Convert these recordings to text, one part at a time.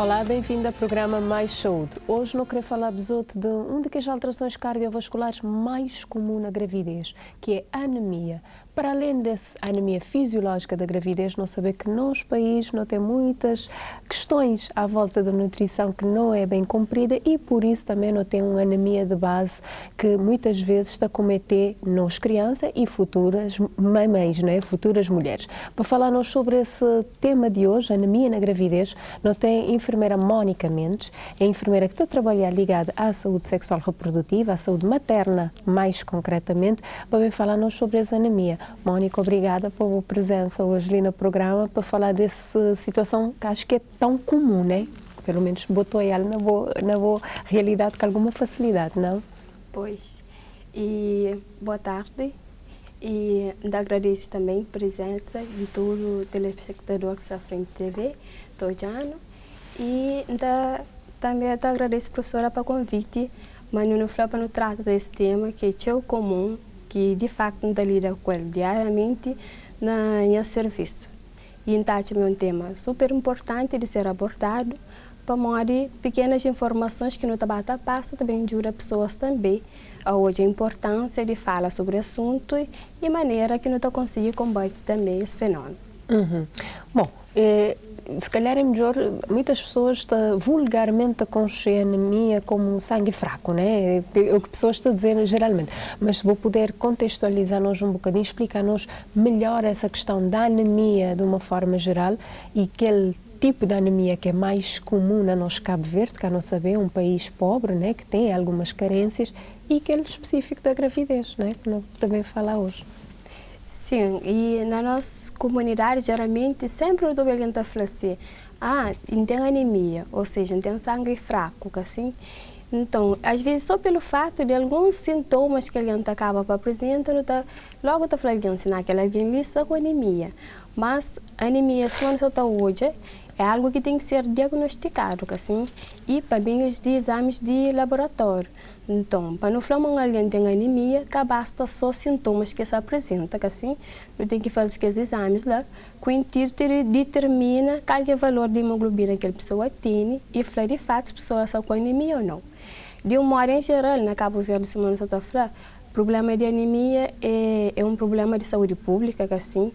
Olá, bem-vindo ao programa Mais Saúde. Hoje não queria falar de uma das alterações cardiovasculares mais comuns na gravidez, que é a anemia. Para além dessa anemia fisiológica da gravidez, não saber que nos países não tem muitas questões à volta da nutrição que não é bem cumprida e por isso também não tem uma anemia de base que muitas vezes está a cometer nos crianças e futuras mamães, né? Futuras mulheres. Para falar-nos sobre esse tema de hoje, anemia na gravidez, não tem a enfermeira Mónica Mendes, é a enfermeira que está a trabalhar ligada à saúde sexual reprodutiva, à saúde materna mais concretamente, para falar-nos sobre essa anemia. Mónica, obrigada pela presença hoje ali no programa para falar dessa situação que acho que é tão comum, né? Pelo menos botou ela na boa realidade com alguma facilidade, não? Pois. E boa tarde. E agradeço também a presença de todo o telespectador que está à frente da TV, todo ano. E também agradeço a professora pelo convite, mas não fala para não tratar desse tema que é tão comum, que de facto não lida com ele diariamente no serviço. E então é um tema super importante de ser abordado, para mostrar pequenas informações que no Tabata passa também ajuda pessoas também. Hoje a importância de falar sobre o assunto e maneira que não conseguir combater também esse fenômeno. Uhum. Bom, se calhar é melhor, muitas pessoas vulgarmente concebem a anemia como sangue fraco, né? É o que pessoas estão a dizer geralmente. Mas se vou poder contextualizar-nos um bocadinho, explicar-nos melhor essa questão da anemia de uma forma geral e aquele tipo de anemia que é mais comum na nossa Cabo Verde, que a não saber, um país pobre, né? Que tem algumas carências e aquele específico da gravidez, né? Que não também fala hoje. Sim, e na nossa comunidade, geralmente, sempre o alguém está falando assim, tem anemia, ou seja, tem sangue fraco, assim. Então, às vezes, só pelo fato de alguns sintomas que alguém acaba para apresentar, logo está falando assim, que alguém está com anemia. Mas a anemia, se não está hoje, é algo que tem que ser diagnosticado, assim, e para bem os exames de laboratório. Então, para não falar que alguém tem anemia, que basta só sintomas que se apresentam, assim, não tem que fazer aqueles exames lá, com o intuito de determinar qual é o valor de hemoglobina que a pessoa tem e falar de fato se a pessoa está com anemia ou não. De um modo em geral, na Cabo Verde, se não está falando, o problema de anemia é um problema de saúde pública, que assim,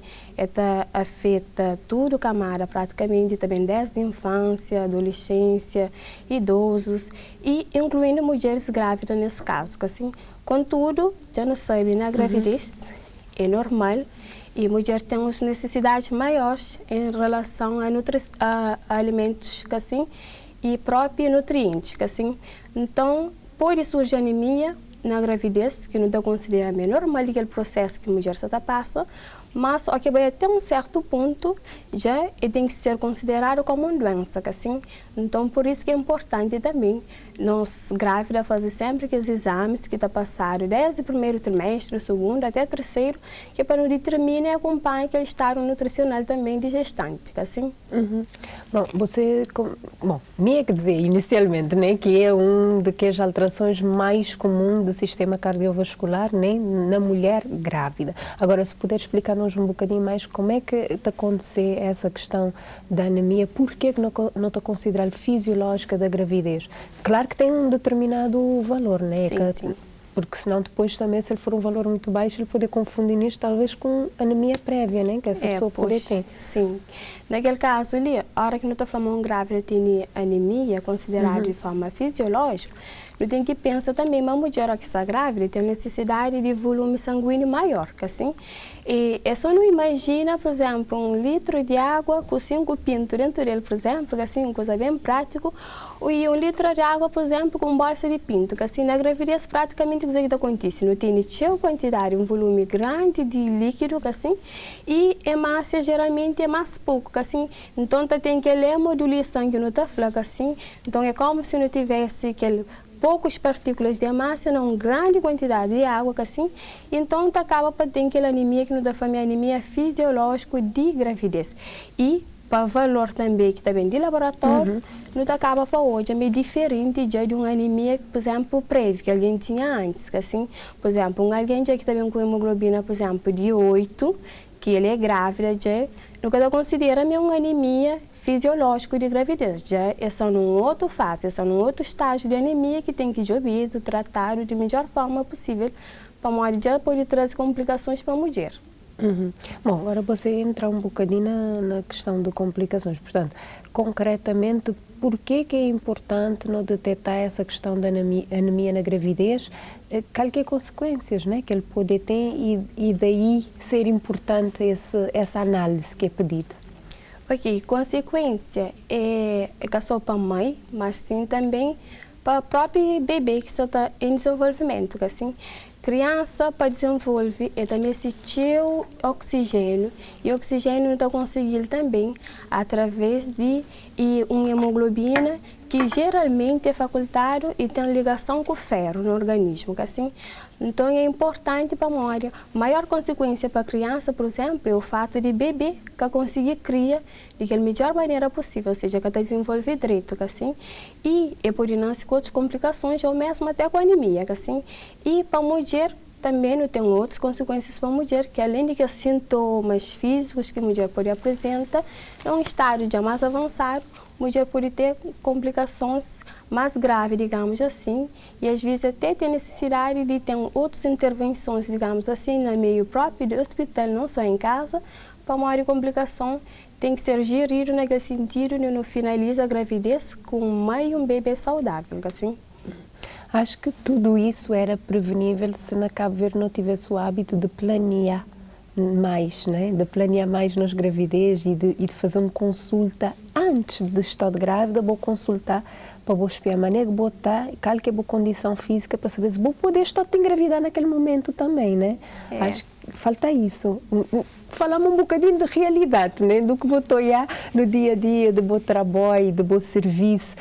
afeta tudo camada, praticamente também desde a infância, adolescência, idosos e incluindo mulheres grávidas nesse caso, que assim, contudo, já não sabe, na gravidez é normal e a mulher tem as necessidades maiores em relação a alimentos, que assim, e próprios nutrientes, que assim, então, pode surgir anemia na gravidez, que não dá considerar normal aquele processo que a mulher está passa, mas o que vai até um certo ponto já tem que ser considerado como uma doença, assim. Então por isso que é importante também nós grávidas fazer sempre aqueles exames que está passado desde o primeiro trimestre, segundo até terceiro, que é para não determinar e acompanhar aquele estado nutricional também de gestante, assim. Bom, tinha que dizer inicialmente, né, que é uma das alterações mais comuns do sistema cardiovascular, né, na mulher grávida. Agora, se puder explicar-nos um bocadinho mais como é que está a acontecer essa questão da anemia, porquê que não está considerada fisiológica da gravidez? Claro que tem um determinado valor, né? Sim. Porque senão depois também, se ele for um valor muito baixo, ele pode confundir isto talvez com anemia prévia, né? Que essa pessoa pode ter. Sim. Naquele caso ali, a hora que não está falando grávida tem anemia, considerada de forma fisiológica, eu tenho que pensar também, uma mulher que está grávida tem necessidade de volume sanguíneo maior, que assim. E é só não imagina, por exemplo, 1 litro de água com 5 pintos dentro dele, por exemplo, que assim, uma coisa bem prática, e 1 litro de água, por exemplo, com bolsa de pinto, que assim, na gravidez praticamente o que acontece, não tem tanta quantidade, um volume grande de líquido, que assim, e a massa geralmente é mais pouco, que assim, então tem que hemodulir sangue no que assim, então é como se não tivesse aquele poucas partículas de massa, não grande quantidade de água, assim, então acaba para ter aquela anemia que não dá família anemia fisiológica de gravidez. E para valor também que também de laboratório, não acaba para hoje, é meio diferente já de uma anemia, por exemplo, prévia, que alguém tinha antes, assim, por exemplo, alguém já que também com hemoglobina, por exemplo, de 8, que ele é grávida, já nunca considera uma anemia fisiológica de gravidez. Já é só num outro fase, é só num outro estágio de anemia que tem que ser ouvido, tratado de melhor forma possível, para modo já poder trazer complicações para a mulher. Bom, agora você entra um bocadinho na questão de complicações. Portanto, concretamente, por que é importante não detectar essa questão da anemia na gravidez? Quais consequências, né, que ele pode ter e daí ser importante essa análise que é pedido? Ok, consequência é só para a mãe, mas sim também para o próprio bebê que está em desenvolvimento, assim. Criança para desenvolver é também sentir oxigênio e o oxigênio está conseguido também através de uma hemoglobina que geralmente é facultado e tem ligação com o ferro no organismo, assim. Então é importante para a memória. Maior consequência para a criança, por exemplo, é o fato de bebê que conseguir criar da melhor maneira possível, ou seja, que está desenvolver direito, assim. E é por nascer com outras complicações ou mesmo até com anemia, assim. E para a mulher também não tem outras consequências para a mulher, que além de que sintomas físicos que a mulher pode apresentar, é um estágio já mais avançado, a mulher pode ter complicações mais graves, digamos assim, e às vezes até tem necessidade de ter outras intervenções, digamos assim, no meio próprio do hospital, não só em casa, para maior complicação, tem que ser gerido naquele sentido, e não finaliza a gravidez com um bebê saudável, assim. Acho que tudo isso era prevenível se na Cabo Verde não tivesse o hábito de planear mais, né? De planear mais nas gravidez e de fazer uma consulta antes de estar grávida, vou consultar para vou espiar a maneira que vou estar, qual que é a boa condição física para saber se vou poder estar te engravidar naquele momento também, né? Acho que falta isso. Falamos um bocadinho de realidade, né? Do que vou olhar no dia a dia, do bom trabalho, do bom serviço.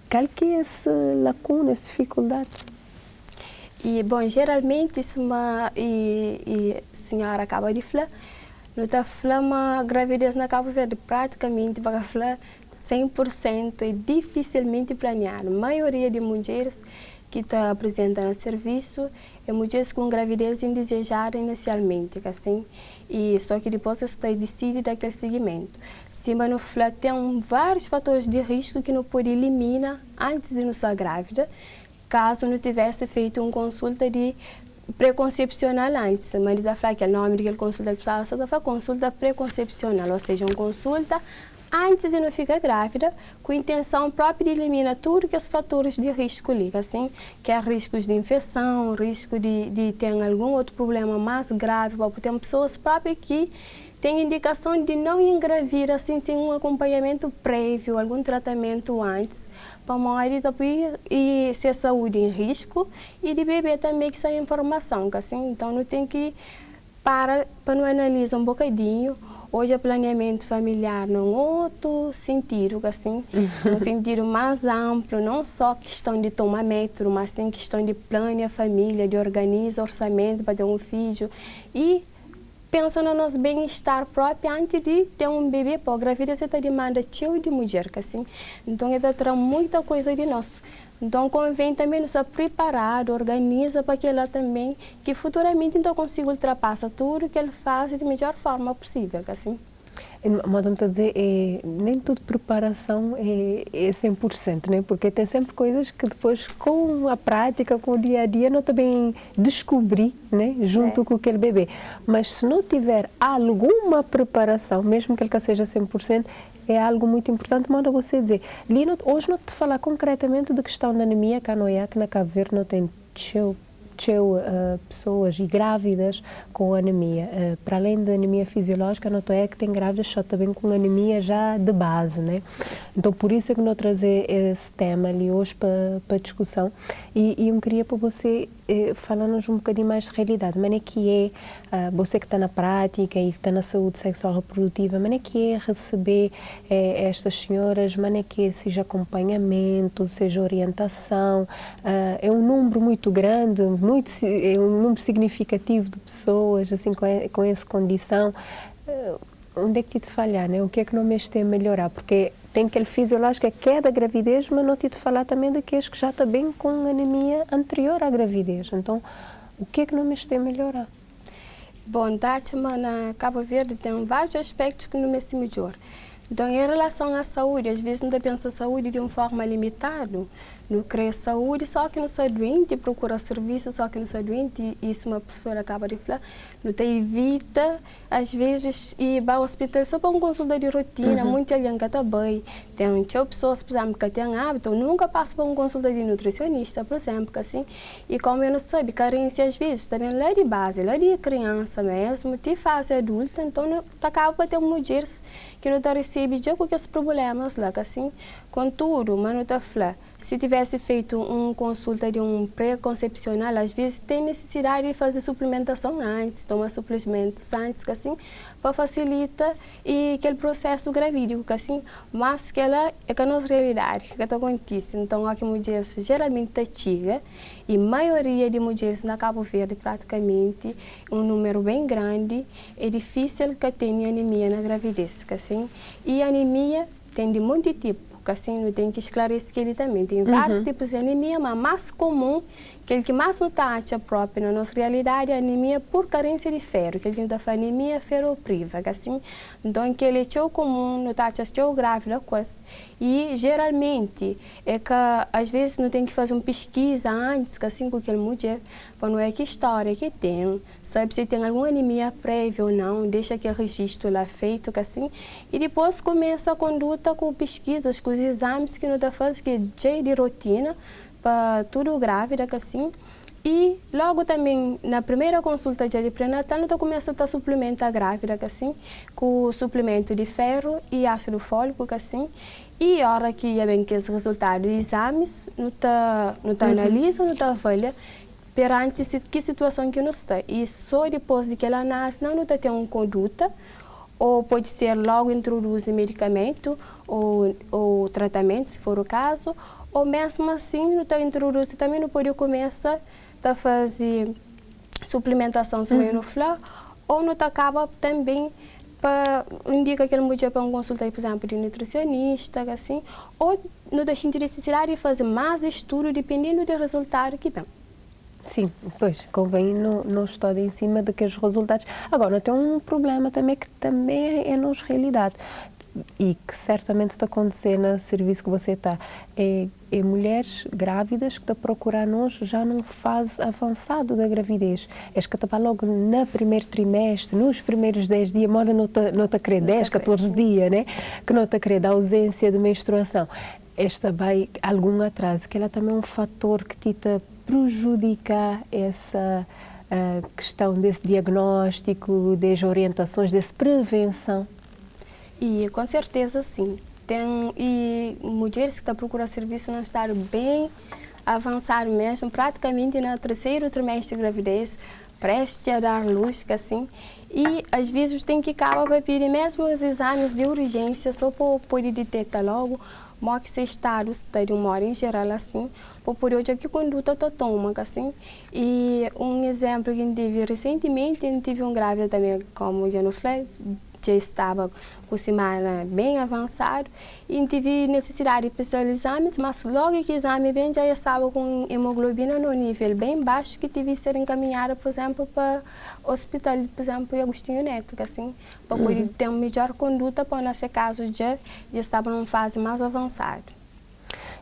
Qual que é essa lacuna, essa dificuldade? E, bom, geralmente, isso a senhora acaba de falar, não está falando uma gravidez na Cabo Verde, praticamente, para falar 100% é dificilmente planeado. A maioria de mulheres que está apresentando serviço é mulheres com gravidez indesejada inicialmente, assim, e só que depois está decide daquele segmento. Cima no FLA tem vários fatores de risco que não pode eliminar antes de não estar grávida, caso não tivesse feito uma consulta de preconcepcional antes. A Marida fala que o nome daquela consulta que precisava ser consulta preconcepcional, ou seja, uma consulta antes de não ficar grávida, com a intenção própria de eliminar tudo que os fatores de risco ligam, assim, que é riscos de infecção, risco de ter algum outro problema mais grave, porque tem pessoas próprias que têm indicação de não engravidar assim, sem um acompanhamento prévio, algum tratamento antes, para a mãe e ser saúde em risco, e de bebê também que sai informação, assim, então não tem que para não analisar um bocadinho. Hoje o planeamento familiar num outro sentido, assim, um sentido mais amplo, não só questão de tomar método, mas tem questão de planear a família, de organizar orçamento para ter um filho e pensa no nosso bem-estar próprio antes de ter um bebê. Pô, a gravidez é demanda cheio de mulher, assim, então ele traz muita coisa de nós. Então, convém também nos preparar, organiza para que ela também, que futuramente então consiga ultrapassar tudo que ele faz de melhor forma possível, assim. Madame está a dizer, nem tudo preparação é 100%, né? Porque tem sempre coisas que depois, com a prática, com o dia a dia, não também descobri, né? Junto com aquele bebê. Mas se não tiver alguma preparação, mesmo que ele seja 100%, é algo muito importante, manda você dizer. Lino, hoje não te falar concretamente da questão da anemia, que na Cabo Verde não tem pessoas e grávidas com anemia. Para além da anemia fisiológica, não é que tem grávidas só também com anemia já de base, né? Então, por isso é que não trazer esse tema ali hoje para discussão. E eu queria para você falar-nos um bocadinho mais de realidade. Mas é que você que está na prática e que está na saúde sexual reprodutiva, mas é que é receber estas senhoras, mas é que seja acompanhamento, seja orientação, é um número muito grande, é um número significativo de pessoas assim com essa condição. Onde é que te falhar, né? O que é que não me tem a melhorar? Porque tem aquele fisiológico que é da gravidez, mas não te falar também daqueles que já está bem com anemia anterior à gravidez. Então, o que é que não me tem a melhorar? Bom, Dátima, na Cabo Verde tem vários aspectos que não me se melhor. Então, em relação à saúde, às vezes não pensa saúde de uma forma limitada, não crê saúde, só que não está doente, procura serviço, só que não está doente, e isso uma professora acaba de falar, não te evita, às vezes, ir para o hospital só para uma consulta de rotina, muita gente que está bem, tem pessoas, por exemplo, que têm hábito, nunca passa por uma consulta de nutricionista, por exemplo, assim, e como eu não sei, carência às vezes, também lá de base, lá de criança mesmo, de fase adulta, então não acaba por ter mulheres que não recebe já com aqueles problemas lá, assim, contudo, mas não está falando, se tivesse feito uma consulta de um pré-concepcional, às vezes tem necessidade de fazer suplementação antes, tomar suplementos antes, assim, para facilitar e aquele processo gravídico, assim, mas que ela é que a nossa realidade, que está acontecendo. Então, aqui mulheres geralmente chega e a maioria de mulheres na Cabo Verde, praticamente, um número bem grande, é difícil que tenha anemia na gravidez, assim, e a anemia tem de muito tipo. Assim, não tem que esclarecer que ele também tem vários tipos de anemia, mas mais comum, aquele que mais nos acha próprio na nossa realidade é a anemia por carência de ferro, que ele está falando anemia ferropriva, assim, então que ele é tão comum, não acha tão grave da coisa. E geralmente é que às vezes não tem que fazer uma pesquisa antes, assim, com aquela mulher, para não é que história que tem, sabe se tem alguma anemia prévia ou não, deixa aquele registro lá feito, assim, e depois começa a conduta com pesquisas, com os exames que não está fazendo, que é de rotina, para tudo grávida, assim. E logo também, na primeira consulta de pré-natal, não começa a suplementar a grávida, assim, com suplemento de ferro e ácido fólico, assim. E a hora que é bem que os resultados dos exames, não analisa, não avalia, perante que situação que não está. E só depois de que ela nasce, não tem uma conduta, ou pode ser logo introduzir medicamento ou tratamento, se for o caso, ou mesmo assim, não introduzir também não pode começar a fazer suplementação também no flor, ou não acaba também para indica que ele mulher para uma consulta, por exemplo, de nutricionista, assim, ou não deixa necessidade de fazer mais estudo dependendo do resultado que vem. Sim, pois, convém não estar em cima daqueles resultados. Agora, tem um problema também que também é nossa realidade e que certamente está acontecendo no serviço que você está. É mulheres grávidas que estão a procurar nós já numa fase avançada da gravidez. É que está logo no primeiro trimestre, nos primeiros 10 dias, mora não está a querer 10, 14 dias, né? Que não está a querer da ausência de menstruação. Esta vai algum atraso, que ela também é um fator que te está prejudicar essa questão desse diagnóstico, das orientações, dessa prevenção? E com certeza sim. E mulheres que estão procurando serviço não estão bem avançado mesmo, praticamente no terceiro trimestre de gravidez, prestes a dar luz, assim. E às vezes tem que acabar para pedir mesmo os exames de urgência, só para poder detectar logo, mas que esse estado de uma hora em geral, assim, para poder ver que conduta tu toma, assim. E um exemplo que a gente teve recentemente, a gente teve um grávida também, como já não falei, já estava com semana bem avançado e tive necessidade de fazer exames, mas logo que o exame vem já estava com hemoglobina no nível bem baixo que tive que ser encaminhada, por exemplo, para o hospital, por exemplo, Agostinho Neto, assim, para poder ter uma melhor conduta, para nesse caso já estava numa fase mais avançada.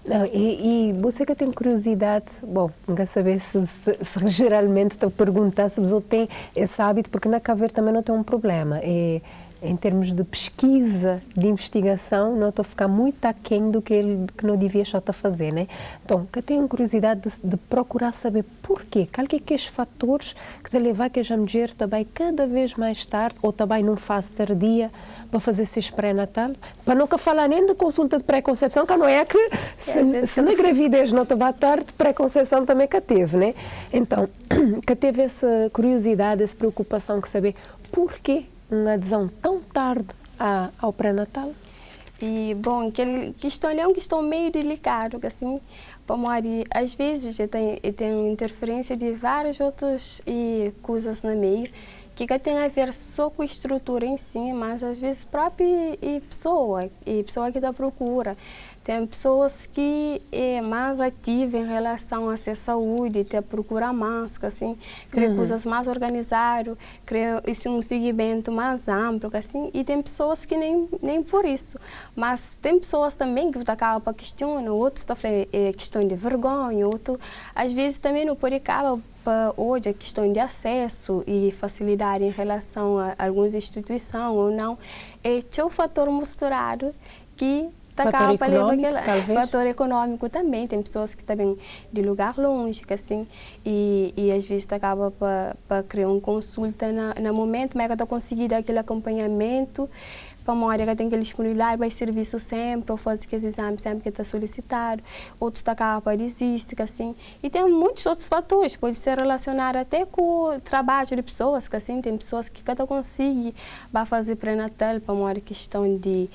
Não, e você que tem curiosidade, bom, não quer saber se geralmente estou a perguntar se você tem esse hábito, porque na Cabo Verde também não tem um problema. Em termos de pesquisa, de investigação, não estou a ficar muito aquém do que não devia estar a fazer, né? Então, que tenho curiosidade de procurar saber porquê, qual que é esses fatores que te levam a que a mulher também cada vez mais tarde, ou também numa fase tardia, para fazer esses pré-natal, para nunca falar nem de consulta de pré-concepção, que não é que se na gravidez não te vai tarde, pré-concepção também que teve, né? Então, que teve essa curiosidade, essa preocupação de saber porquê uma adesão tão tarde ao pré-natal? E, bom, que questão é uma questão meio delicada, assim, às vezes tem interferência de várias outras coisas no meio, que tem a ver só com a estrutura em si, mas às vezes própria pessoa que está à procura. Tem pessoas que é mais ativas em relação a essa saúde, te procura mais, assim, quer coisas mais organizadas, quer um seguimento mais amplo, assim, e tem pessoas que nem por isso. Mas tem pessoas também que acabam para questionar, outros estão falando questão de vergonha, outros às vezes também não pode acabar hoje a questão de acesso e facilidade em relação a algumas instituições ou não, é um fator misturado que fator econômico, talvez? Fator econômico também. Tem pessoas que também de lugar longe, assim, e às vezes acaba para criar uma consulta no momento, mas está conseguindo aquele acompanhamento para uma área que tem aquele disponibilidade, vai serviço sempre, ou fazer aqueles exames sempre que está solicitado, outros acabam para desistir, assim. E tem muitos outros fatores, pode ser relacionado até com o trabalho de pessoas, que assim, tem pessoas que cada consegue vai fazer pré-natal para uma questão de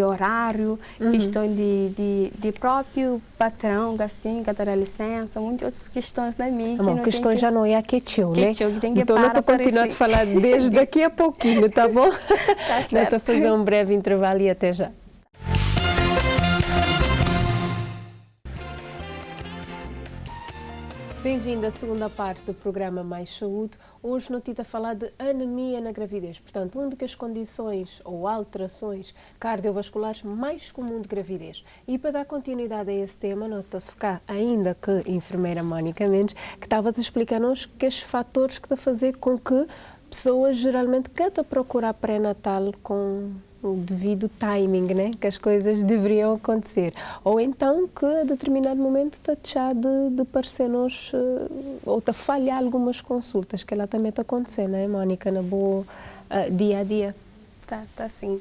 horário, questão de próprio patrão, assim, que dá licença, muitas outras questões da minha. A questão já não é a questão, né? Que tem que então, eu estou continuando a falar desde daqui a pouquinho, tá bom? Tá certo. Vou fazer um breve intervalo e até já. Bem-vindo à segunda parte do programa Mais Saúde. Hoje não tive a falar de anemia na gravidez. Portanto, uma das condições ou alterações cardiovasculares mais comum de gravidez. E para dar continuidade a esse tema, não estou a ficar ainda que a enfermeira Mónica Mendes, que estava a explicar-nos que os fatores que estão a fazer com que pessoas geralmente querem procurar pré-natal com o devido timing, né? Que as coisas deveriam acontecer. Ou então que a determinado momento está deixar de parecer-nos ou está falhar algumas consultas, que ela também está acontecendo, né, Mónica, na boa dia a dia. Tá sim.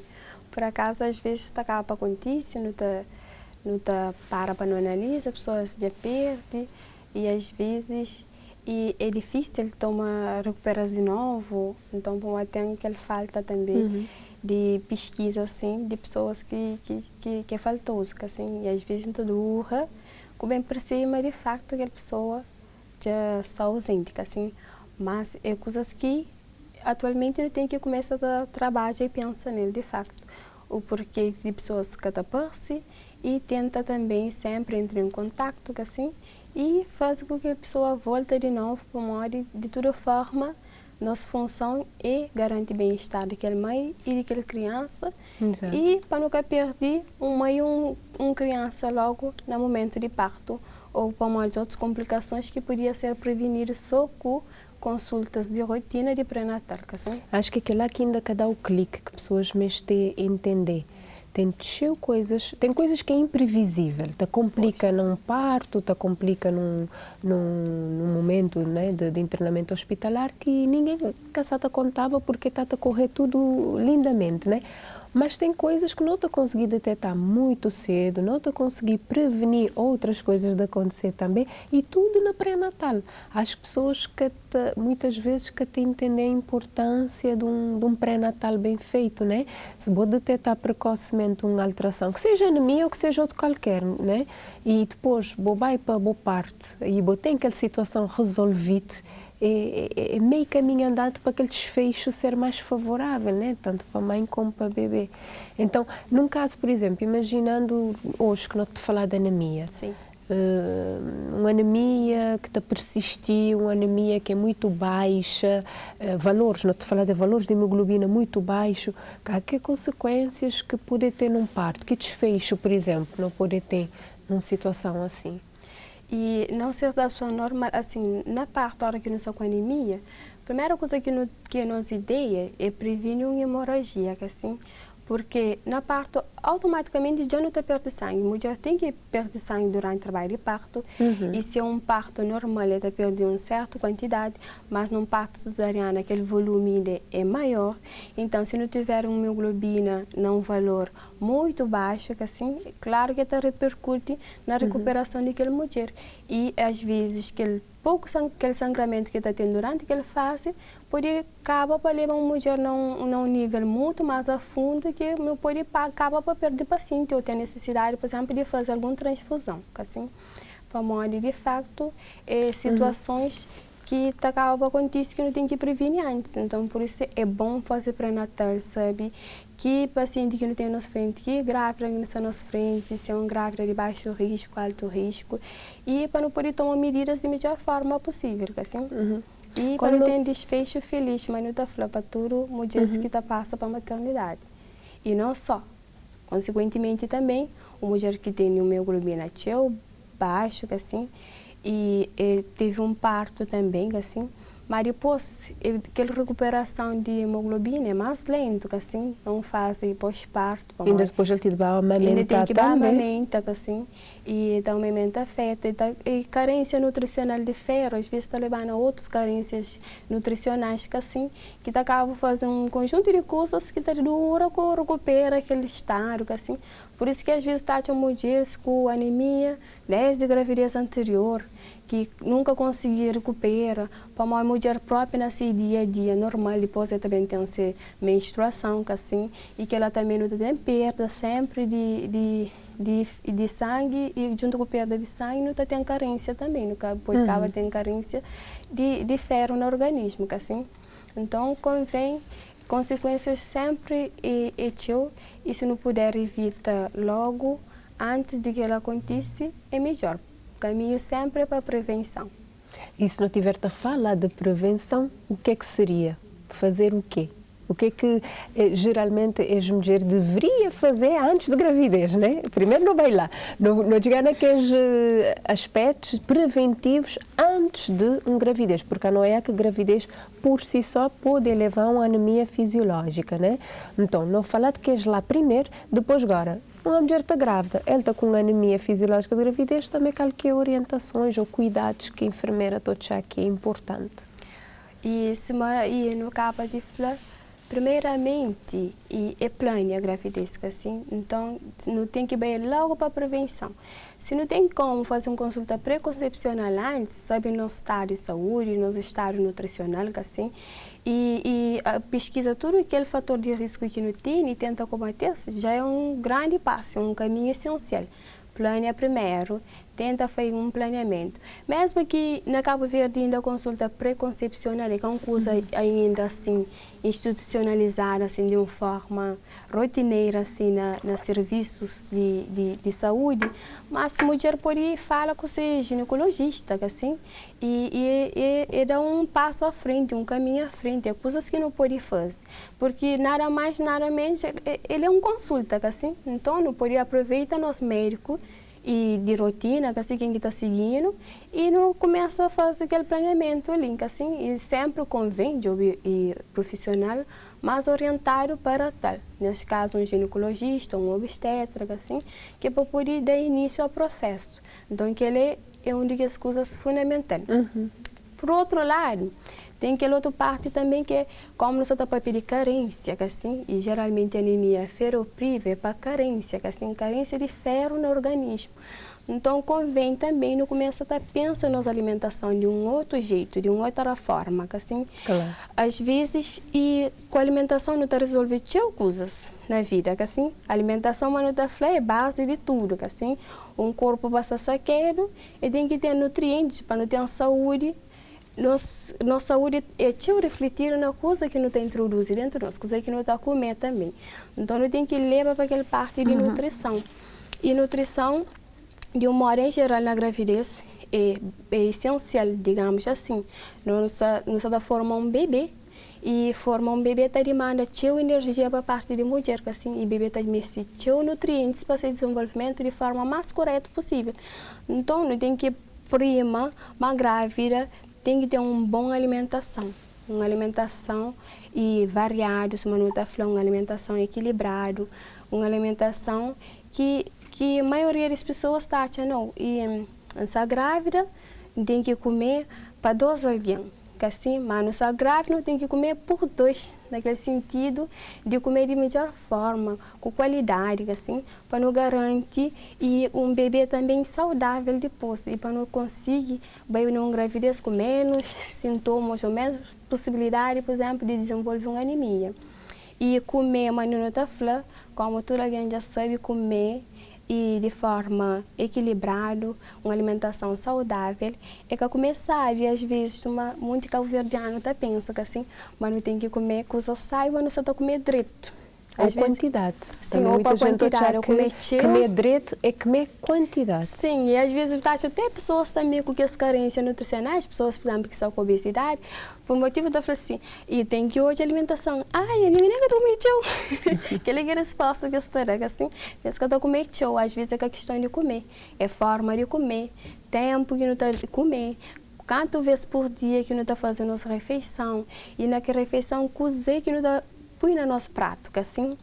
Por acaso, às vezes está acaba para acontecer, não para não analisar, as pessoas já perdem e às vezes e é difícil ele recuperar de novo, então tem aquela falta também de pesquisa assim de pessoas que é faltoso, assim, e às vezes não dura, que bem por cima de facto aquela pessoa já está ausente, assim, mas é coisas que atualmente ele tem que começar a trabalhar e pensar nele de facto, o porquê de pessoas que aparecem e tenta também sempre entrar em contato, assim, e faz com que a pessoa volte de novo para uma área de toda forma. Nossa função é garantir o bem-estar daquela mãe e daquela criança. Exato. E para nunca perder uma mãe uma criança logo no momento de parto ou para mais outras complicações que podia ser prevenidas só com consultas de rotina de pré-natal. Assim? Acho que aquilo que ainda dá o clique que pessoas mesmo entender. Tem coisas que é imprevisível, te complica num parto, te complica num momento, né, de internamento hospitalar que ninguém te contava porque está a correr tudo lindamente, né? Mas tem coisas que não te consegui detectar muito cedo, não te consegui prevenir outras coisas de acontecer também, e tudo na pré-natal. As pessoas que muitas vezes que te entendem a importância de um pré-natal bem feito, né? Se vou detectar precocemente uma alteração, que seja anemia ou que seja outro qualquer, né? E depois vou para boa parte e vou ter aquela situação resolvida, é meio caminho andado para aquele desfecho ser mais favorável, né? Tanto para a mãe como para o bebê. Então, num caso, por exemplo, imaginando hoje que não te falar de anemia, sim. Uma anemia que está a persistir, uma anemia que é muito baixa, valores, não te falar de valores de hemoglobina muito baixo, que consequências que pode ter num parto? Que desfecho, por exemplo, não pode ter numa situação assim? E não ser da sua norma, assim, na parte hora que não está com anemia, a primeira coisa que nos ideia é prevenir uma hemorragia, que assim, porque na parto automaticamente já não está perde sangue. A mulher tem que perder sangue durante o trabalho de parto, e se é um parto normal, ela está perdendo uma certa quantidade, mas num parto cesariano aquele volume é maior, então se não tiver uma hemoglobina num valor muito baixo, que assim, claro que está repercute na recuperação daquela mulher, e às vezes aquele sangramento que está tendo durante aquela fase pode acabar para levar uma mulher num nível muito mais a fundo que não pode acabar para perder paciente ou ter necessidade, por exemplo, de fazer alguma transfusão, assim, para modo de facto situações que acaba acontece que não tem que prevenir antes. Então, por isso é bom fazer pré-natal, sabe? Que paciente que não tem na nossa frente, que grávida que não está na nossa frente, se é uma grávida de baixo risco, alto risco, e para não poder tomar medidas de melhor forma possível, assim. E para não ter um desfecho feliz, mas não está falando para tudo mulheres que passa para a maternidade. E não só. Consequentemente também, uma mulher que tem uma hemoglobina baixo, assim, e teve um parto também, assim, mas depois, aquela recuperação de hemoglobina é mais lento, assim, não faz pós-parto. Ainda depois ele tem que amamentar ainda tem que também. amamentar, assim, e dá uma amamenta afeta. E carência nutricional de ferro, às vezes está levando a outras carências nutricionais, assim, que acaba fazendo um conjunto de coisas que dura que recupera aquele estado, assim. Por isso que às vezes está mulheres com anemia desde a gravidez anterior, que nunca conseguiram recuperar, para uma mulher própria nascer dia a dia, normal, depois ela também tem essa menstruação, assim, e que ela também não tem perda sempre de sangue, e junto com a perda de sangue não tem carência também, no caso, acaba tem carência de ferro no organismo, assim. Então, convém, consequências sempre e se não puder evitar logo, antes de que ela aconteça, é melhor. Caminho sempre é para a prevenção. E se não tiver a falar de prevenção, o que é que seria? Fazer o quê? O que é que geralmente as mulheres deveriam fazer antes da gravidez, né? Primeiro não vai lá, não chegar naqueles aspectos preventivos antes de uma gravidez, porque não é que a gravidez por si só pode levar a uma anemia fisiológica, né? Então, não falar de que é lá primeiro, depois agora. Uma mulher está grávida, ela está com anemia fisiológica de gravidez, também qualquer orientações ou cuidados que a enfermeira está achar que é importante. E no caso de falar, primeiramente, é plana a gravidez, assim, então não tem que ir logo para a prevenção. Se não tem como fazer uma consulta pré-concepcional antes, sabe, no estado de saúde, no estado nutricional, assim, e pesquisa tudo aquele fator de risco que não tem e tenta combater, já é um grande passo, um caminho essencial. Planeia primeiro, tenta fazer um planeamento. Mesmo que na Cabo Verde ainda a consulta pré-concepcional é uma coisa ainda assim institucionalizada assim de uma forma rotineira assim nos serviços de saúde, mas a mulher pode falar com o seu ginecologista assim e dar um passo à frente, um caminho à frente, é coisas que não pode fazer, porque nada mais nada menos ele é um consulta assim, então não pode aproveitar nosso médico e de rotina, que assim quem está seguindo, e não começa a fazer aquele planeamento ali, que assim, e sempre convém de profissional mais orientado para tal. Nesse caso, um ginecologista, um obstetra, assim, que é para poder dar início ao processo. Então, que ele é uma das coisas fundamentais. Por outro lado, tem aquela outra parte também que é como nós estamos para pedir carência, que assim, e geralmente a anemia ferropriva é para carência, que assim, carência de ferro no organismo. Então, convém também no começo a pensar na alimentação de um outro jeito, de uma outra forma, que assim, claro. Às vezes, e com a alimentação não está resolvendo coisas na vida, que assim, a alimentação mas não está é base de tudo, que assim, um corpo passa saqueiro e tem que ter nutrientes para não ter saúde. Nossa saúde é refletir na coisa que não está introduzida dentro de nós, coisa que não está a comer também. Então, não tem que levar para aquela parte de nutrição. E nutrição, de um modo em geral, na gravidez, é essencial, digamos assim. Nós formamos um bebê, e formar um bebê está demanda cheia energia para a parte da mulher, que assim, e o bebê está cheio de nutrientes para seu desenvolvimento de forma mais correta possível. Então, não tem que prima, uma grávida, tem que ter uma boa alimentação. Uma alimentação e variada, se não está falando, uma alimentação equilibrada, uma alimentação que a maioria das pessoas está achando, e essa grávida tem que comer para 2 alguém. Assim, mas nossa grávida tem que comer por 2, naquele sentido de comer de melhor forma, com qualidade, assim, para não garantir e um bebê também saudável depois, e para não conseguir vai uma gravidez com menos sintomas ou menos possibilidade, por exemplo, de desenvolver uma anemia. E comer, mas não está falando, como toda alguém já sabe, comer e de forma equilibrada, uma alimentação saudável, é que começar e às vezes muito cabo-verdiano tá pensa que assim, mas não tem que comer coisa saiba, não só tá comer direito. Ou quantidade. Sim, ou para quantidade, comer direito é comer quantidade. Sim, e às vezes até pessoas também com as carências nutricionais, pessoas, por exemplo, que são com obesidade, por motivo da assim, e tem que hoje alimentação. Ai, a minha menina está comendo tchau. Aquela resposta que eu estou assim, penso que eu estou comendo tchau. Às vezes é que a questão de comer, é forma de comer, tempo que não está comer. Quantas vezes por dia que não está fazendo nossa refeição, e naquela refeição cozer que não está põe no nosso prato, que assim.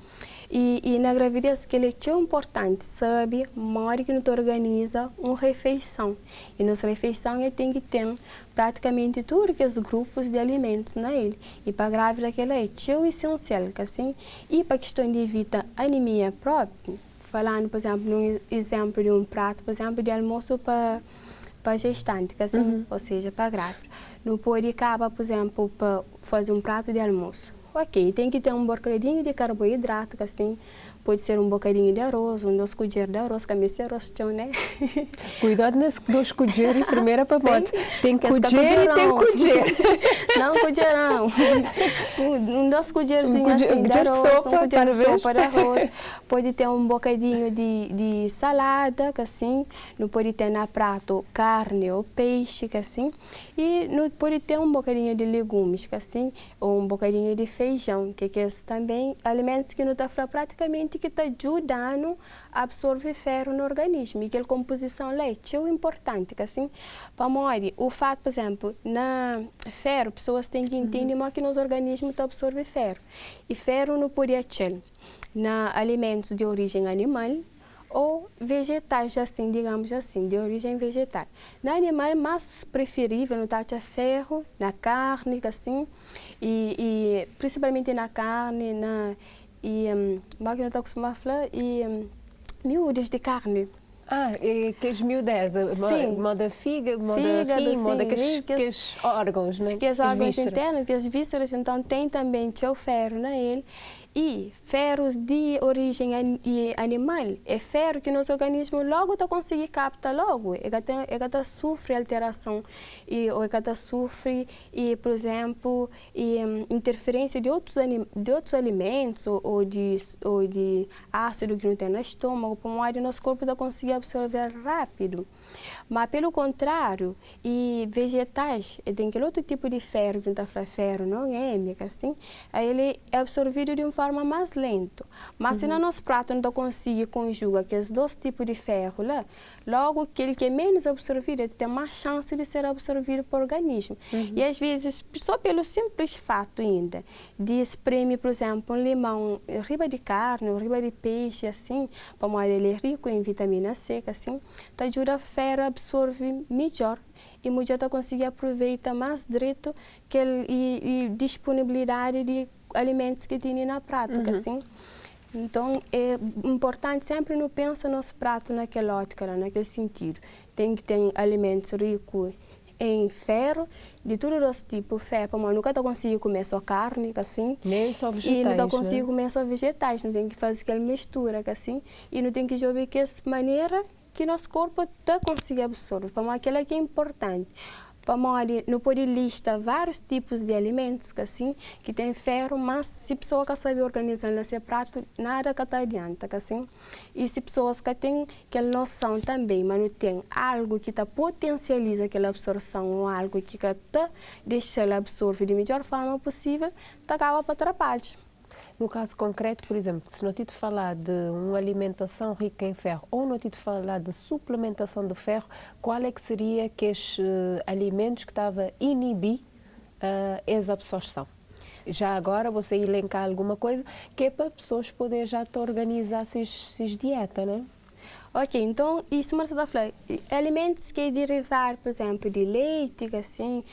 E na gravidez, que ele é tão importante, sabe? Mora que não organiza uma refeição. E nossa refeição tem que ter praticamente todos os grupos de alimentos na ele. E para a grávida, aquela é tão essencial, que assim. E para a questão de evitar anemia própria, falando, por exemplo, num exemplo de um prato, por exemplo, de almoço para gestante, que assim, ou seja, para a grávida. Não pode acabar, por exemplo, para fazer um prato de almoço. Ok, tem que ter um bocadinho de carboidrato, que assim, pode ser um bocadinho de arroz, 2 colheres de arroz, que a minha arroz, né? Cuidado nesse 2 colheres, enfermeira para bote. Tem colher e tem colher. Não, colherão. 2 colherzinhas assim de arroz, 1 colher de sopa de arroz. Pode ter um bocadinho de salada, que assim, não pode ter na prato carne ou peixe, que assim. E não pode ter um bocadinho de legumes, que assim, ou um bocadinho de feijão, que é também alimentos que não está praticamente que está ajudando a absorver ferro no organismo. E que a composição leite é importante, que assim, para morrer. O fato, por exemplo, na ferro, pessoas têm que entender que nosso organismo está absorvendo ferro. E ferro não pode ter na alimentos de origem animal ou vegetais, assim, digamos assim, de origem vegetal. Na animal, mais preferível não está ferro, na carne, assim, e principalmente na carne, como não está acostumado a falar, miúdos de carne. Que as miúdas, moda fígado, moda rim, moda que órgãos, né? Que os órgãos internos, que as vísceras, então tem também o ferro nele. E ferros de origem animal é ferro que nosso organismo logo está conseguir captar logo. Ele sofre alteração ou ele sofre, por exemplo, interferência de outros alimentos ou de ácido que não tem no estômago, para o nosso corpo conseguir absorver rápido. Mas, pelo contrário, e vegetais, tem aquele outro tipo de ferro, que não está ferro, não é, assim, aí ele é absorvido de uma forma mais lenta. Mas se no nosso prato não consegue conjugar aqueles 2 tipos de ferro, logo aquele que é menos absorvido tem mais chance de ser absorvido pelo organismo. E às vezes, só pelo simples fato ainda, de espremer, por exemplo, um limão riba de carne ou riba de peixe, assim, para ele é rico em vitamina C, assim, ajuda a ferro absorve melhor e a mulher consegue aproveitar mais direito e disponibilidade de alimentos que tem na prática, assim. Então, é importante sempre não pensar nosso prato naquela ótica, naquele sentido. Tem que ter alimentos ricos em ferro, de todos os tipos, ferro, mas nunca consegue comer só carne, assim. Nem só vegetais, e não consegue comer só vegetais, não tem que fazer aquela mistura, assim. E não tem que jogar que essa maneira que nosso corpo consegue absorver. Para aquilo que é importante. Para não pode listar vários tipos de alimentos assim, que tem ferro, mas se a pessoa que sabe organizar nesse prato, nada que adianta. Assim. E se pessoas que têm aquela noção também, mas não tem algo que potencializa aquela absorção, ou algo que deixa ela absorver de melhor forma possível, acaba para atrapalhar. No caso concreto, por exemplo, se não te falar de uma alimentação rica em ferro ou não te falar de suplementação de ferro, qual é que seria aqueles alimentos que estava a inibir essa absorção? Já agora você elencar alguma coisa que é para pessoas poderem já organizar essas dietas, né? Ok, então, isso mais está falando, alimentos que derivar, por exemplo, de leite, assim,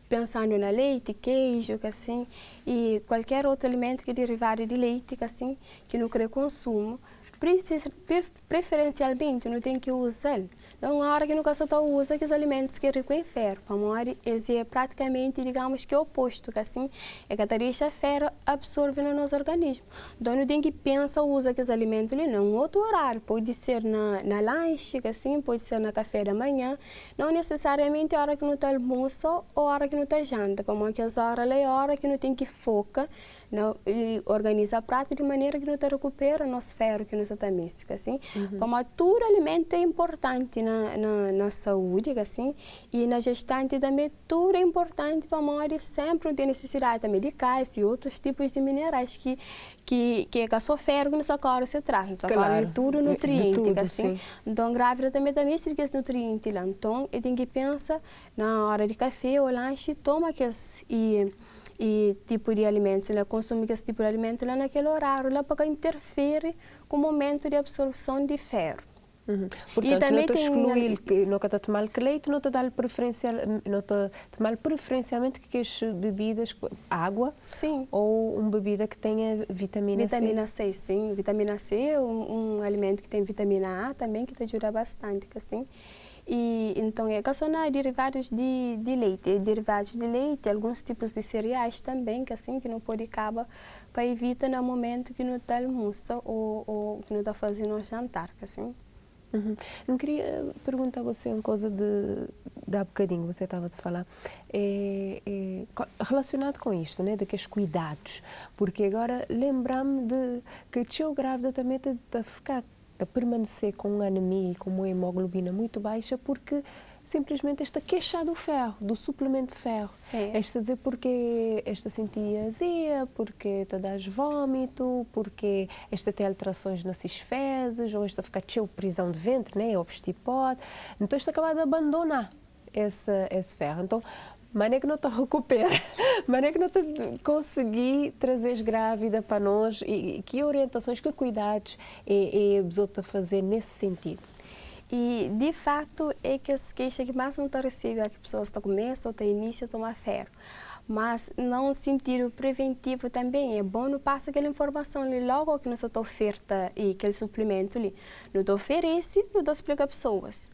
pensando na leite, queijo, assim, e qualquer outro alimento que é derivado de leite, assim, que não quer consumo, preferencialmente não tem que usar. Não há hora que nunca se usa que os alimentos que é rico em ferro. Para nós, esse é praticamente, digamos, que é o oposto, que assim, é que a tarefa ferro absorve no nosso organismo. Então, não tem que pensar usa aqueles alimentos ali, não. Outro horário, pode ser na lanche, que assim, pode ser na café da manhã, não necessariamente a hora que não está almoço ou a hora que não está janta. Para nós, essa hora é a hora que não tem que focar e organizar a prática de maneira que não está recupera nosso ferro que nos está mística, assim. Para nós, todo alimento é importante na saúde, assim, e na gestante também tudo é importante para nós, sempre não tem necessidade de medicais e outros tipos de minerais que é só ferro que nos acorda se traz, nos acorda de tudo nutriente, tudo, assim. Sim. Então, grávida também se esses nutrientes lá. Então, eu tenho que pensar na hora de café ou lanche, toma aqueles e tipo de alimentos, né? Consumir esse tipo de alimento lá naquele horário, lá para interferir com o momento de absorção de ferro. Portanto, e também não te exclui, não está tomar leite, não te dá tomar preferencialmente que as bebidas, água, sim, ou uma bebida que tenha vitamina C. Vitamina C, sim. Vitamina C é um alimento que tem vitamina A também, que te ajuda bastante, assim. E então é derivados de leite, alguns tipos de cereais também, que assim que não pode acabar para evitar no momento que não está almoço ou que não está fazendo o jantar, assim. Eu queria perguntar a você uma coisa de há bocadinho, você estava a falar, relacionado com isto, né, daqueles cuidados, porque agora lembrar-me de que eu grávida também de permanecer com anemia e com uma hemoglobina muito baixa, porque simplesmente esta queixa do ferro, do suplemento de ferro. Esta dizer porque esta sentia azia, porque te dás vômito, porque esta tem alterações nas fezes, ou esta fica cheia de prisão de ventre, né, ou obstipote. Então esta acaba de abandonar esse ferro. Então, maneira que não te recupera, maneira que não te consegui trazer grávida para nós e que orientações, que cuidados é a fazer nesse sentido? E, de fato, é que as queixas que mais não recebem é que pessoas começam ou início a tomar ferro. Mas, não sentido preventivo também, é bom não passar aquela informação ali logo que não está oferta e aquele suplemento ali. Não te oferece, não te explica a pessoas.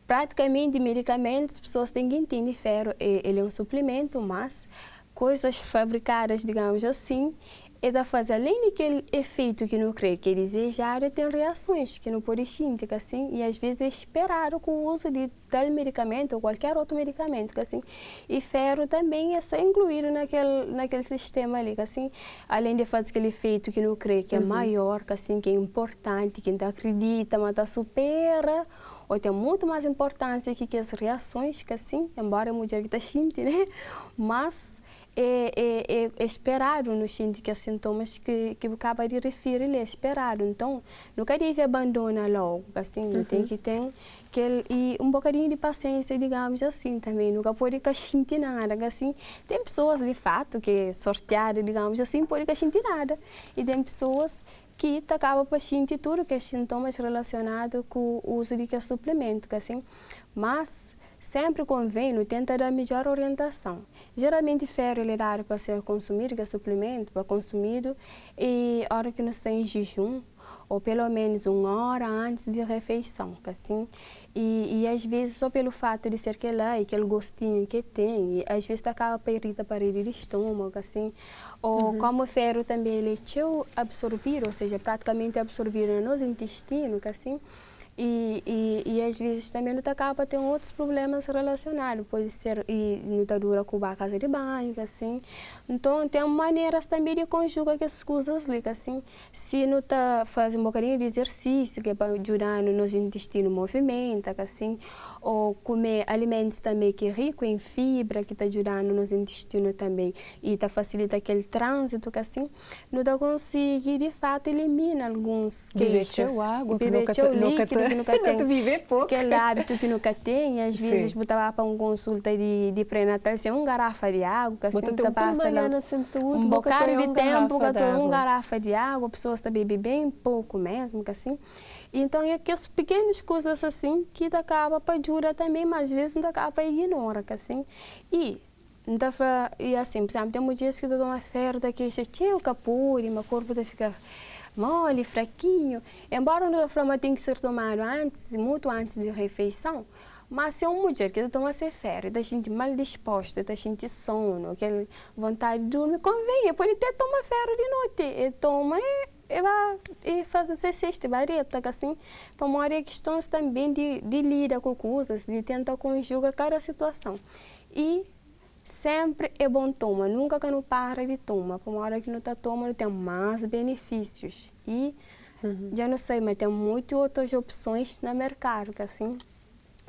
Praticamente, medicamentos, as pessoas têm que entender ferro, ele é um suplemento, mas coisas fabricadas, digamos assim, é de fazer, além daquele efeito que não crê que é desejado, tem reações que não pode sentir, assim, e às vezes é esperado com o uso de tal medicamento ou qualquer outro medicamento, assim, e ferro também é só incluído naquele sistema ali, assim, além de fazer aquele efeito que não crê que é maior, assim, que é importante, que não acredita, mas está supera, ou tem muito mais importância que as reações, que assim, embora a mulher que está sentindo, né, mas é esperado no sentido que os sintomas que acaba de referir é esperado. Então, nunca deve abandonar logo, assim, tem que ter e um bocadinho de paciência, digamos assim, também. Nunca pode sentir nada, assim. Tem pessoas, de fato, que sorteadas, digamos assim, pode sentir nada. E tem pessoas que acabam por sentir tudo que é sintomas relacionados com o uso de suplemento, assim. Mas sempre convém tentar dar melhor orientação. Geralmente, ferro é dado para ser consumido, que é suplemento, para consumido, e hora que não está em jejum, ou pelo menos 1 hora antes de refeição, assim. E às vezes, só pelo fato de ser aquele gostinho que tem, e às vezes acaba para irritar a parede do estômago, assim. Ou como o ferro também ele é absorvido, ou seja, praticamente absorvido nos intestinos, assim. E às vezes também não acaba tendo outros problemas relacionados, pode ser não dura com a casa de banho, assim. Então tem maneiras também de conjugar essas coisas ali, assim. Se não está fazendo um bocadinho de exercício, que é para ajudar no nosso intestino movimenta, assim, ou comer alimentos também que é rico em fibra, que está ajudando no nosso intestino também e está facilita aquele trânsito, assim, não está conseguir de fato eliminar alguns queixos. Beber água, beber líquido que nunca tem, viver pouco. aquele hábito que nunca tem, às vezes botava para uma consulta de pré-natal, assim, uma garrafa de água, que assim, tá passa um bocado de tempo, que uma garrafa de água, pessoas estão bebendo bem pouco mesmo, que assim. Então, é aquelas pequenas coisas assim que acaba para ajudar também, mas às vezes não acaba para ignorar, que assim. E Então, e assim, por exemplo, tem dias que eu dou uma ferda que cheio capuri, meu corpo fica mole, fraquinho. Embora o flama tenha que ser tomado antes, muito antes da refeição, mas se é uma mulher que toma essa ferro, da gente mal disposta, da gente sono, aquela vontade de dormir, convém, pode até tomar ferro de noite, e toma e faz essa cesta, vareta, assim, para uma questões também de lidar com coisas, de tentar conjugar cada situação. E sempre é bom tomar, nunca que não para de tomar, para uma hora que não está tomando tem mais benefícios. E já não sei, mas tem muitas outras opções no mercado, assim.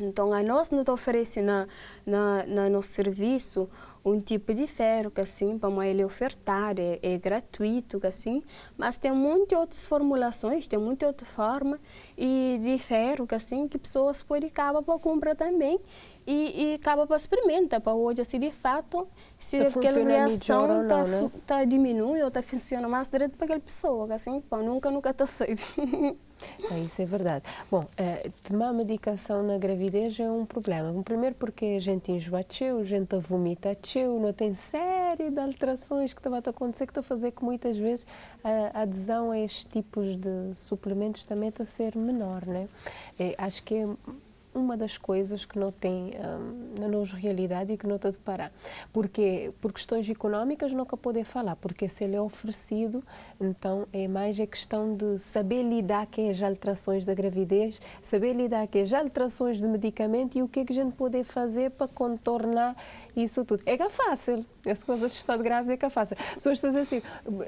Então, a nós nos oferece no nosso serviço um tipo de ferro, que assim, para ele ofertar, é gratuito, que assim, mas tem muitas outras formulações, tem muita outra forma de ferro, que assim, que pessoas podem acabar para comprar também e acaba para experimentar, para hoje, assim, de fato, se aquela reação está diminuindo ou está funcionando mais direto para aquela pessoa, que assim, para nunca está safe. Isso é verdade. Bom, tomar medicação na gravidez é um problema. Primeiro porque a gente enjoa, a gente vomita, não tem série de alterações que estão a acontecer, que estão a fazer que muitas vezes a adesão a estes tipos de suplementos também está a ser menor, né? Acho que é uma das coisas que não tem na nossa realidade e que não está de parar. Porque por questões económicas nunca poder falar, porque se ele é oferecido, então é mais a questão de saber lidar com as alterações da gravidez, saber lidar com as alterações de medicamento e o que é que a gente pode fazer para contornar isso tudo. É que é fácil, essa coisa de estado grávida é que é fácil. As pessoas dizem assim,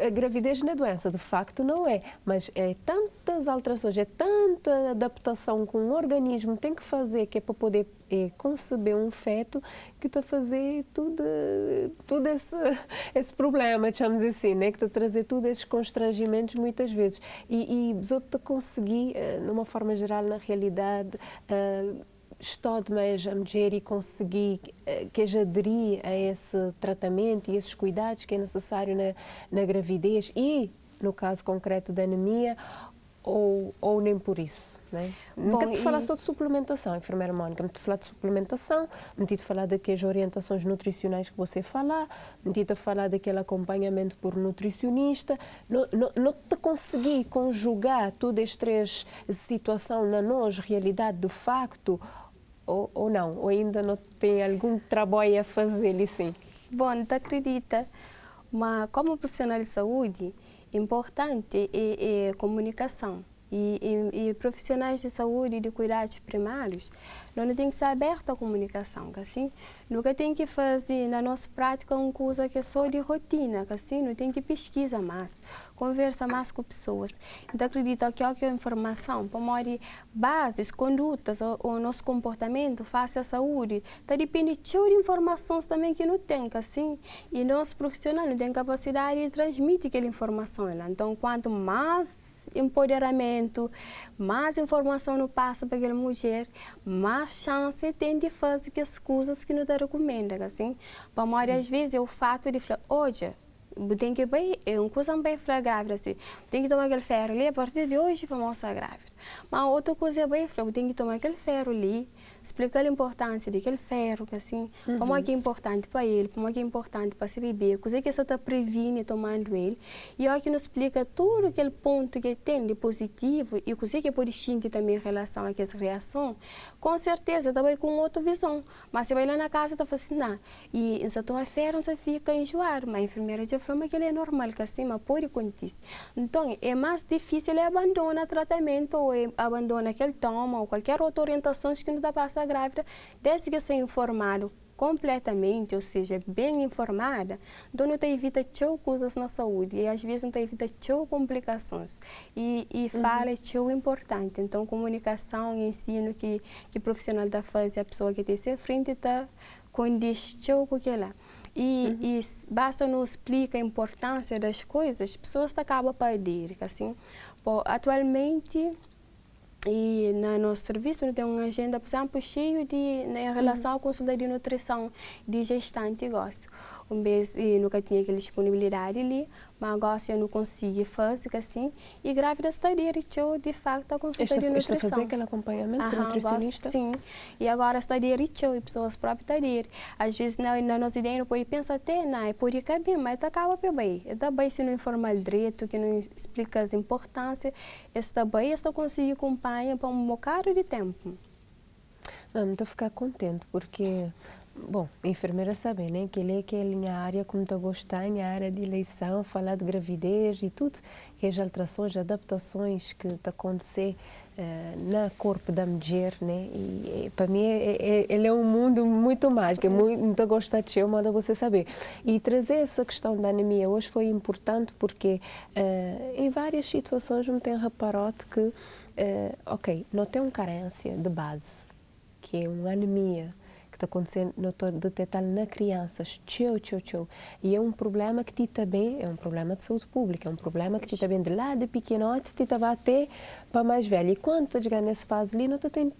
a gravidez não é doença, de facto não é, mas é tantas alterações, é tanta adaptação que um organismo tem que fazer que é para poder conceber um feto que está a fazer tudo esse problema, chamamos assim, né? Que está a trazer todos esses constrangimentos muitas vezes. E outros a conseguir, numa forma geral, na realidade, estou mais a mulher e conseguir que aderir a esse tratamento e esses cuidados que é necessário na gravidez e, no caso concreto da anemia, ou nem por isso, né? Nunca te falar só de suplementação, enfermeira Mónica, me te falar de suplementação, me te falar daquelas orientações nutricionais que você fala, me te falar daquele acompanhamento por nutricionista, não te consegui conjugar todas as três situações na nossa realidade de facto, ou não, ou ainda não tem algum trabalho a fazer, sim? Bom, te acredita, mas como profissional de saúde, importante é comunicação. E profissionais de saúde e de cuidados primários, não tem que ser aberto à comunicação, que assim, nunca tem que fazer na nossa prática uma coisa que é só de rotina, que assim, não tem que pesquisa mais, conversa mais com pessoas. Então, acredito que a informação, para mostrar bases, condutas, o nosso comportamento face à saúde, tá depende de informações também que não tem, que assim, e nosso profissional não tem capacidade de transmitir aquela informação. Então, quanto mais empoderamento, mais informação não passa para aquela mulher, mais chance tem de fazer as coisas que não te recomenda, assim. Para a às vezes é o fato de falar, hoje, tem que bem, é uma coisa bem grávida, assim, tem que tomar aquele ferro ali a partir de hoje para mostrar grávida. Mas outra coisa é bem, tem que tomar aquele ferro ali, explicar a importância daquele ferro, que assim, como é que é importante para ele, como é que é importante para se beber, coisa que você está previne tomando ele, e olha que nos explica tudo aquele ponto que tem de positivo e coisa que pode sentir também em relação a essa reação, com certeza também com outra visão. Mas você vai lá na casa e está fascinado, e você toma ferro, você fica enjoado, mas a enfermeira já falou que ele é normal, que assim, mas pode acontecer. Então, é mais difícil ele abandonar o tratamento, ou abandona aquele toma, ou qualquer outra orientação que não está passando grávida, desde que seja informado completamente, ou seja, bem informada, então não te evita coisas na saúde, e às vezes não te evita complicações. E fala é importante. Então, comunicação e ensino que o profissional está fazendo, a pessoa que está à frente está condiz com aquilo. E basta nos explicar a importância das coisas, as pessoas acabam a perder. Assim, atualmente, E no nosso serviço nós temos uma agenda, por exemplo, cheio de em relação à consulta de nutrição de gestante e gosto. Vez e nunca tinha aquela disponibilidade ali, mas agora eu não consigo fazer assim. E grávida estaria de facto a consulta de nutrição. Está fazer aquele acompanhamento com nutricionista? Gosto, sim. E agora estaria e pessoas próprias estariam. Às vezes na nossa ideia não pode pensar até, não, pode caber, mas está acaba bem. Está bem se não informar direito, que não explica as importâncias, está bem, está conseguir acompanhar para um bocado de tempo. Não, estou a ficar contente porque, bom, a enfermeira sabe, né, que ele é a minha área, como estou a gostar, a área de eleição, falar de gravidez e tudo, que as alterações, adaptações que está acontecer no corpo da mulher, né, e para mim ele é um mundo muito mágico, muito a gostar de eu mando você saber. E trazer essa questão da anemia hoje foi importante porque em várias situações me tem reparado que ok, não tem uma carência de base, que é uma anemia que está acontecendo, não estou detectando na crianças, e é um problema que também é um problema de saúde pública, é um problema que também de lá de pequenote vai até para mais velho. E quando está chegando nessa fase ali, não tem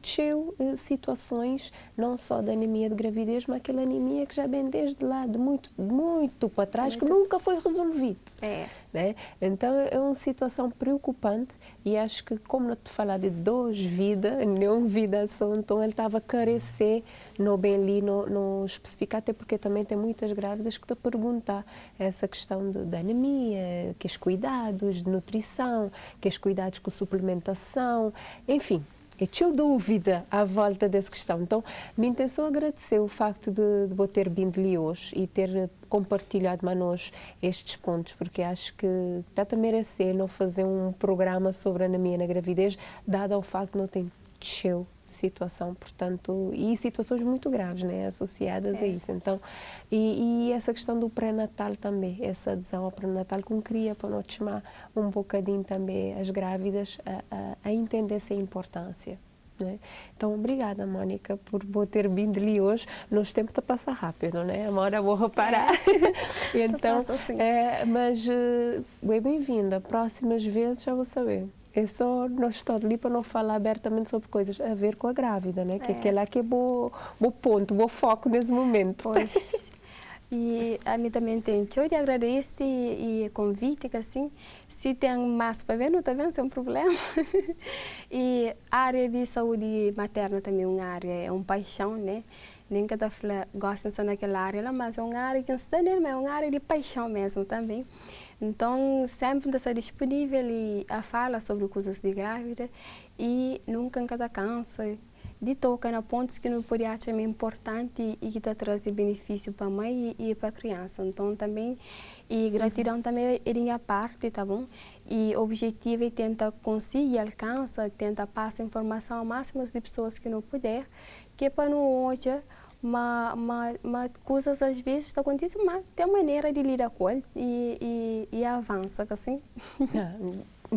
situações não só da anemia de gravidez, mas aquela anemia que já vem desde lá, de muito para trás, que nunca foi resolvido. Né? Então é uma situação preocupante e acho que, como não te falar de duas vidas, nenhuma vida só, então ele estava a carecer no bem ali, no especificar, até porque também tem muitas grávidas que te perguntam essa questão da anemia, que os cuidados de nutrição, que os cuidados com suplementação, enfim. Eu tinha dúvida à volta dessa questão. Então, minha intenção é agradecer o facto de eu ter vindo ali hoje e ter compartilhado connosco estes pontos, porque acho que está a merecer não fazer um programa sobre a anemia na gravidez, dado ao facto de não ter situação, portanto, e situações muito graves, né, associadas a isso. Então, e essa questão do pré-natal também, essa adesão ao pré-natal que queria para nós chamar um bocadinho também as grávidas a entender essa importância. Né? Então, obrigada, Mónica, por ter vindo ali hoje. Nosso tempo está a passar rápido, né? Uma hora vou reparar. Então, mas bem-vinda. Próximas vezes já vou saber. É só nós estamos ali para não falar abertamente sobre coisas a ver com a grávida, né? Que aquele aqui é o ponto, o foco nesse momento. Pois. E a mim também tem eu te agradeço e convite que assim, se tem mais para ver, não está vendo, é um problema. E a área de saúde materna também é uma área, é uma paixão, né? Nem cada gosta só naquela área, mas é uma área que não está nele, mas é uma área de paixão mesmo também. Então, sempre está disponível e a fala sobre coisas de grávida e nunca cansa de tocar na pontos que não podia achar importante e que está trazendo benefício para a mãe e para a criança. Então, também, e gratidão também é minha parte, tá bom? E o objetivo é tentar conseguir, alcançar, tentar passar informação ao máximo de pessoas que não puder, que é para não hoje, mas coisas às vezes estão acontecendo, mas tem maneira de lidar com ele e avança, assim.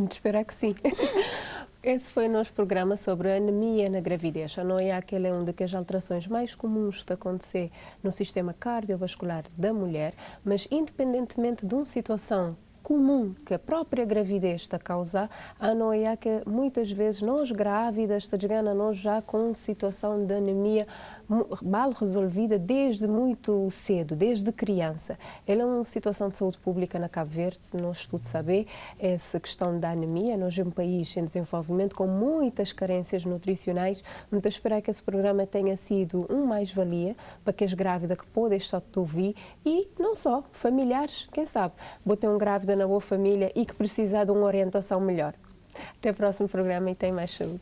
Esperar que sim. Esse foi o nosso programa sobre a anemia na gravidez. A noia é uma das alterações mais comuns de acontecer no sistema cardiovascular da mulher, mas independentemente de uma situação comum que a própria gravidez está a causar, a noia que muitas vezes nós grávidas está chegando a nós já com situação de anemia mal resolvida desde muito cedo, desde criança. Ela é uma situação de saúde pública na Cabo Verde, nós todos sabemos, essa questão da anemia. Nós é um país em desenvolvimento com muitas carências nutricionais. Muito esperar que esse programa tenha sido mais-valia para que as grávidas que podem estar a ouvir e não só, familiares, quem sabe, vou ter um grávida na boa família e que precisar de uma orientação melhor. Até o próximo programa e tem mais saúde.